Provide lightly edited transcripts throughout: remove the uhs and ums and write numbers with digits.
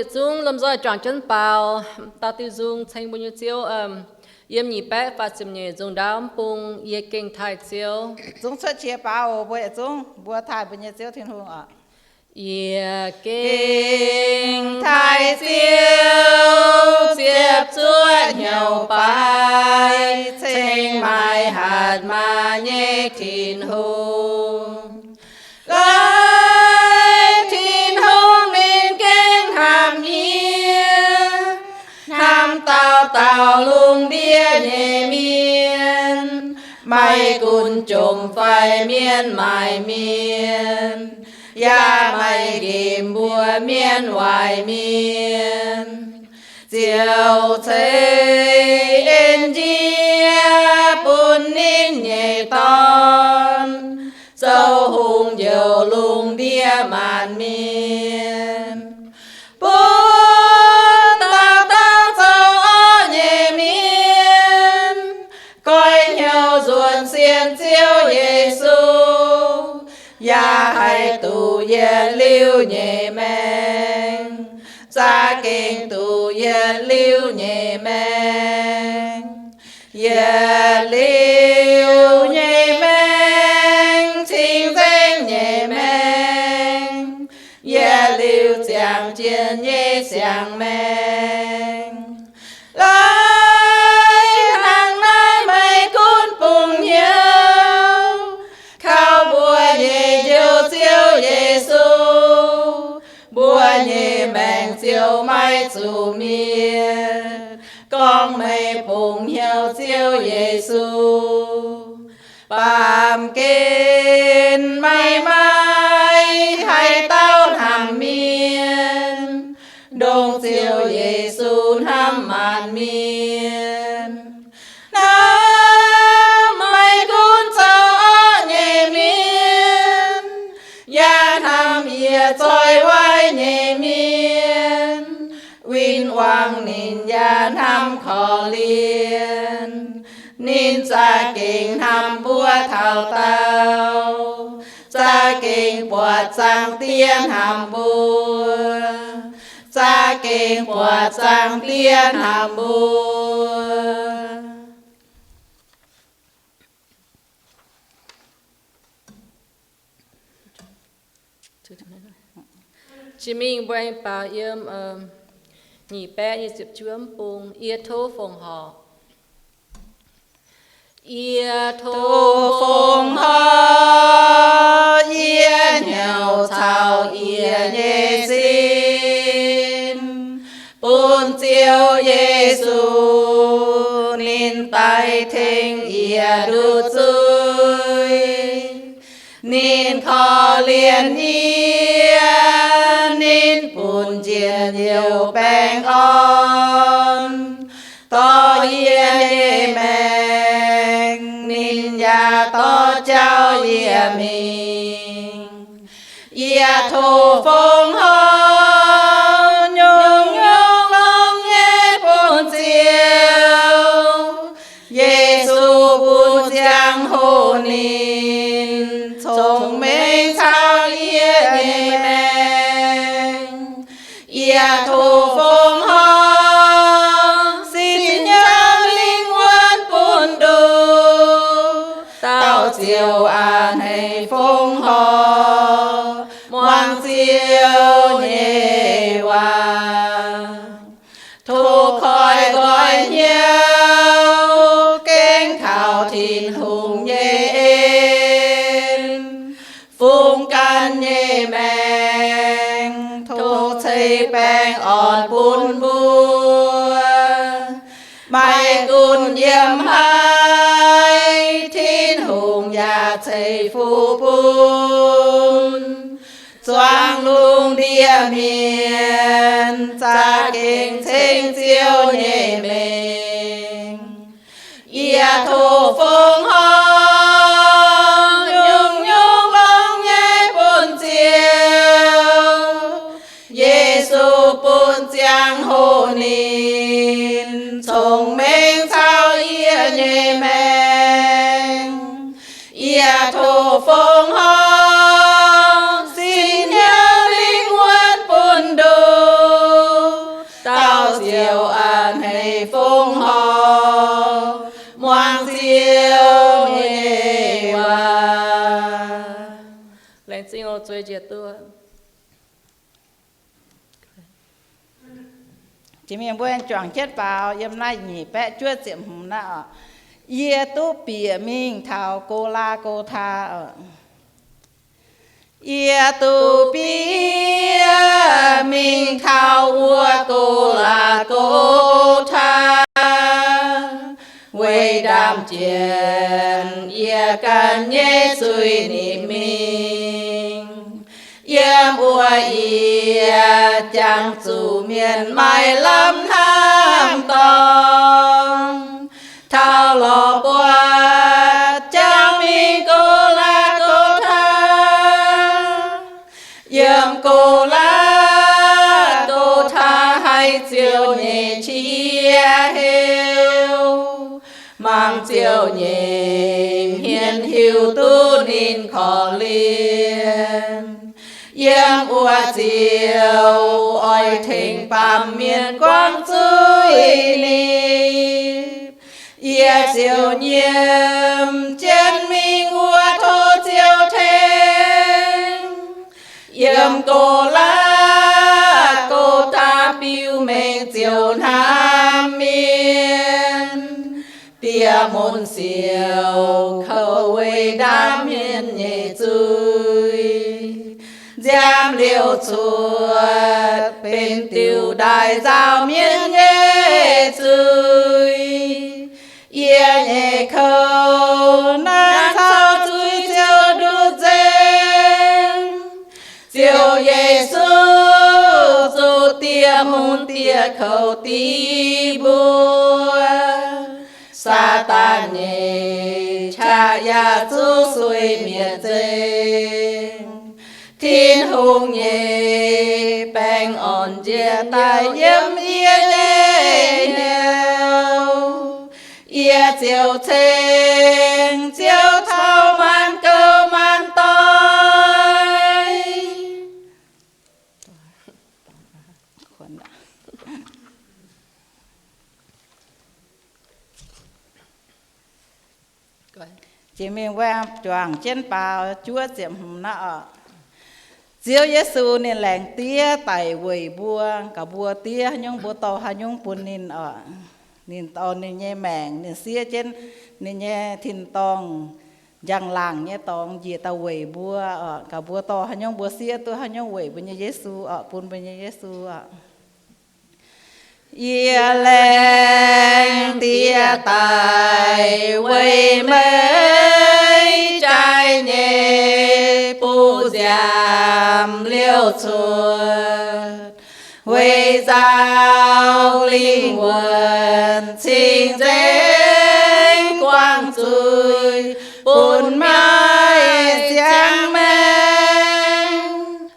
nhiệt dung lâm do chọn chân bào ta tiêu dung thành bao nhiêu chiếu yếm nhị bé và chìm nhẹ dùng đám bùng ye kinh thái chiếu dung xuất chia bao bữa dung bữa thái bữa nhiêu chiếu thiên hùng ạ ye kinh thái chiếu tiếp chuột nhiều bài trên mai hạt mà nhẹ thiên hùng tàu lung đĩa nhẹ miên mày cùn trộm phải miên mài miên ya mày kìm bùa miên hoài miên chiều thấy en chia bùn nín nhẹ ton dâu hùng dầu lung đĩa màn miên xiên chiếu Giêsu, ya hay tu ye liu nhẹ men, gia kinh tu ye liu nhẹ men, ye liu nhẹ men, chính danh nhẹ men, ye liu chẳng chiến nhẹ chẳng men. Chiều mai chủ miên con mây phùng hiệu chiều Giêsu bàm kinh may mai hay tao hàm miên đông chiều Giêsu ham màn miên nam mây cún cho nhẹ miên ya tham ye trôi vai nhẹ miên Win Wang Nin Ya Nam Khó Liên Nin Cha Kinh Nam Bùa Thảo Tao Cha Kinh Bùa Trang Tiên Hàm Bùa Cha Kinh Bùa Trang Tiên Hàm Bùa Chí Minh Bùa Bảo Yếm nhị bé như dịp chướm bùng ia thô phồng họ ia thô phồng họ ia nhau thảo ia nhẹ xin bùn chiều Giêsu nín tay thinh ia đu chui nín khó liền ia nín bùn chiên nhiều bèn on to ye men nín ya to trao ye mình ye thô phong ho nhung nhung long ye bùn chiều Giêsu bùn giang hồ nín trong mấy sao ye men ya thô phong ho xin nhớ linh quan bùn đồ tao chiều an hay phong ho ngoan chiều nhẹ hoa thu khói gọi nhau kênh thảo thìn hùng nhẹ phung can nhẹ men thu xây bèn on bùn bùa mai cùn yếm hai thiên hùng ya xây phu bùn choang lung đĩa miền cha kinh thanh chiêu nhẹ mình ia thô phong ho nhung nhung long nhẹ bùn chiều Giêsu bùn giang hồ nín trong mênh sao ia nhẹ men ia thô phong ho xin nhớ linh quan bùn đồ chơi chia tua chỉ mình bữa anh chọn chết vào yếm nay nhỉ bé chúa diệm hùng nọ ye tu bìa mình thảo cô la cô tha ye tu bìa mình thảo ua cô la cô tha quay đam chuyện ye can ye suy niệm mình yếm ua ye chẳng chủ miền mai lâm tham con thao lò bùa chẳng mi cô la cô tha yếm cô la cô tha hay chiều nhẹ chia hiu mang chiều nhẹ hiền hiu tu nín khó liền yếm ua chiều oi thình bàm miền quang chuối nịp ye chiều nhiêm trên mình ua thô chiều thêm yếm cô la cô ta piu mình chiều nam miền tia môn siêu khâu quê đam miền nhẹ chui giam liều chuột bên tiêu đại giao miên nhẹ chui ye nhẹ khâu na sao chui chiều đu dên chiều Giêsu dù tia môn tia khâu ti bùa sa ta nhẹ cha ya chú suy miệt dên thiên hùng nhẹ bèn ổn chia tay yếm ye nhẹ nhau ye chiều trên chiều thao man cơ man tôi chỉ mình qua choàng trên bào chúa diệm nọ Diêu Giêsu nên làng tia tại quầy bùa cả bùa tia nhung bùa tàu hà nhung bùn nín tàu nín nhẹ mèng nín xía trên nín nhẹ thìn tòng giang làng nhẹ tòng gì tàu quầy bùa cả bùa tàu hà nhung bùa xía tôi hà nhung quầy bùn nhẹ Giêsu bùn bùn nhẹ Giêsu ye làng tia tại quầy mấy trái nhẹ bu giảm liêu chuột huệ giao linh quần trình danh quang chui bùn mai giang men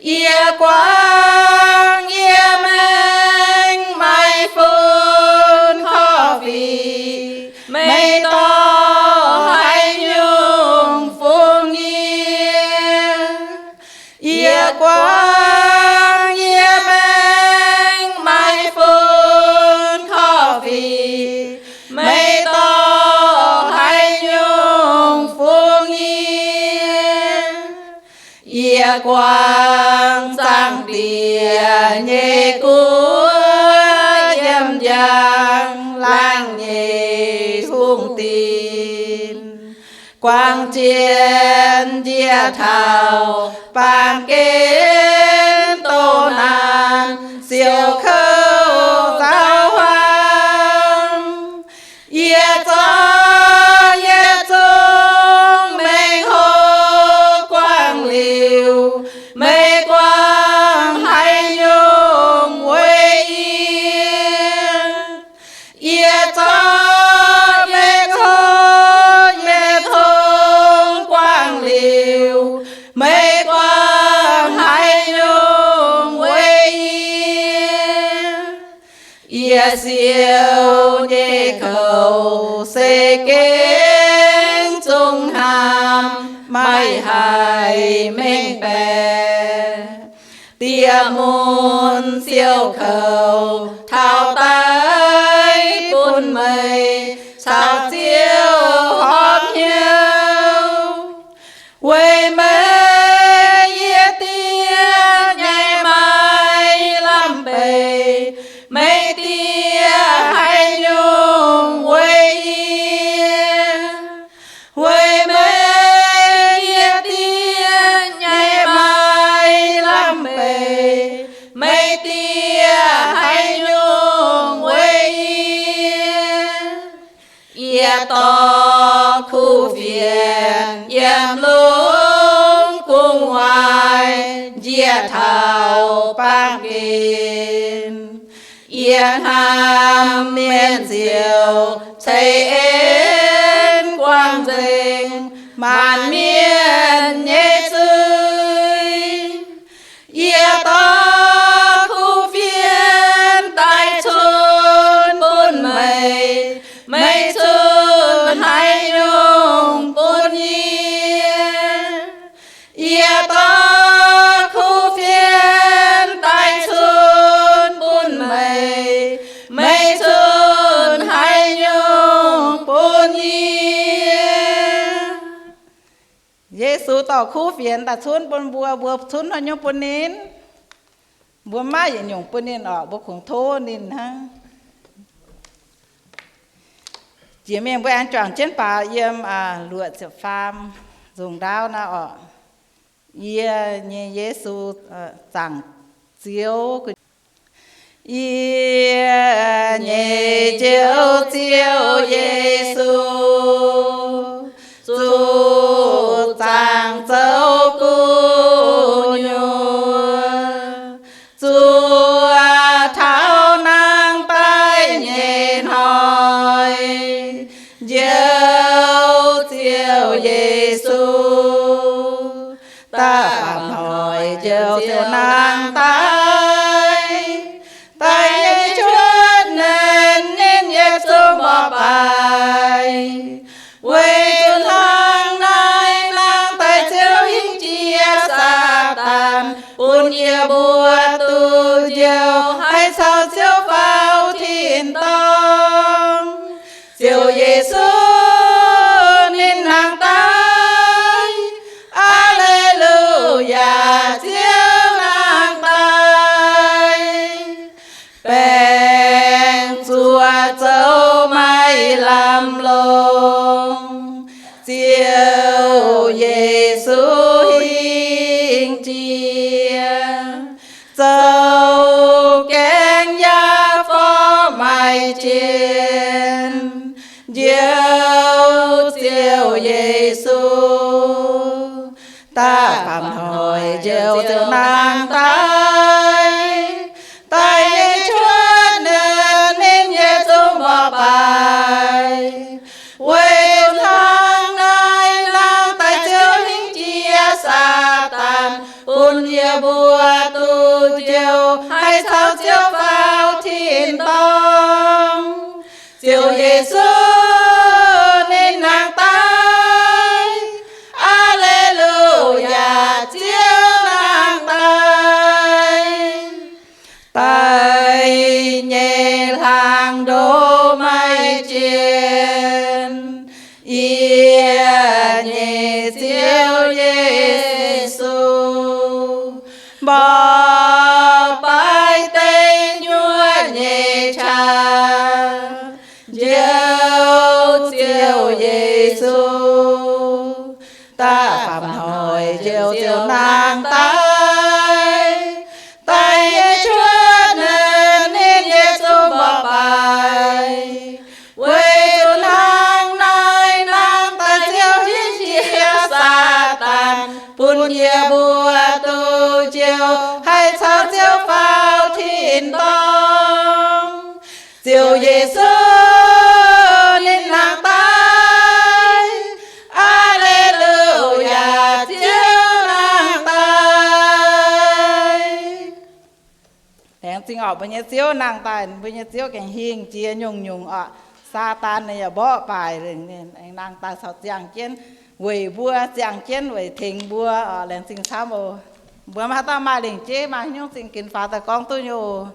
ye quang ye men mai phun khó vì mây to hay nhung phun nhiên ye quang ye men mai phun khó vì mây to hay nhung phun nhiên ye quang sang tia nhẹ cuối yếm giang lang nhẹ hung tin quang chiến dia thảo bàn kiến tô nan siêu khâu giáo hoàng ye cho mình hô quang liều mây quang hay nhung quê yên ye cho mình hô quang liều mây quang hay nhung quê yên ye siêu nhẹ khẩu xê kiến trung hàm mai hài mênh bè tia môn siêu khẩu thao tay bùn mây sao chiêu hót hiu quê mây mấy tia hay nhung quê quê mấy tia nhảy mai làm bề mấy tia hay nhung quê to khu viện yếm lung cung ngoài dìa thảo bác kinh yên hàm miền diệu xây ên quang dình màn miền nhẹ rơi yê to khu viên tại chốn bốn mây mây chốn hai nhung bốn nhiên yê to khu viên tại chốn bốn mây mây chốn hai nhung bốn nhiên Giêsu tỏ khu viên tại chốn bốn bùa chốn hai nhung bốn nín bùa mai vậy nhung bốn nín ở bùa khủng thô nín ha chỉ miệng với anh chọn trên bà yếm lụa chợ phàm dùng đao na ở ye như Giêsu chẳng chiếu ye như chiếu chiếu Giêsu dù chẳng dấu cu nhua dù tháo nang tay nhìn hỏi Diêu Diêu Giêsu ta phạm hỏi Diêu Diêu nàng tay tay chúa nên Giêsu bỏ bài quê tuần hàng nay nàng tay Diêu hình chia sa tàn buồn yêu bùa tu Diêu hay sao Diêu vào thiên tông Diêu Giêsu nên nàng tay Alleluia Diêu nàng tay bèn chùa châu mai làm lông Diêu Giêsu hình chia châu kén gia phó mai trên Diêu Diêu Giêsu ta phạm hỏi Diêu Diêu nàng tay tay chúa nên Giêsu bỏ bài quê thang nay nàng tay Diêu hình chia sa tàn buồn yêu bùa tu Diêu hay sao Diêu vào thiên tông Diêu Giêsu nên nàng tay Alleluia Diêu nàng tay tay nhẹ hàng đô mây trên nhẹ Diêu Giêsu bỏ bài tây nhua nhẹ cha Diêu Diêu Giêsu ta phạm hỏi Diêu Diêu nàng tay tay chúa nên Giêsu bỏ bài quê tuần hàng nay nàng tay Diêu hình chia sa tàn buồn yêu bùa tu Diêu hay sao Diêu vào thiên tông Diêu Giêsu nên nàng tay Alleluia Diêu nàng tay Đèn xin ở bên nhà Diêu nàng tay bên nhà Diêu cảnh hiền chia nhung nhung ở sa tan này bỏ bài nên anh nàng tay sao giang chiến quỷ bùa giang chiến quỷ thình bùa ở đèn xin sao bùa mà ta mà đỉnh chế mà nhung xin kiến phá ta con tôi nhiều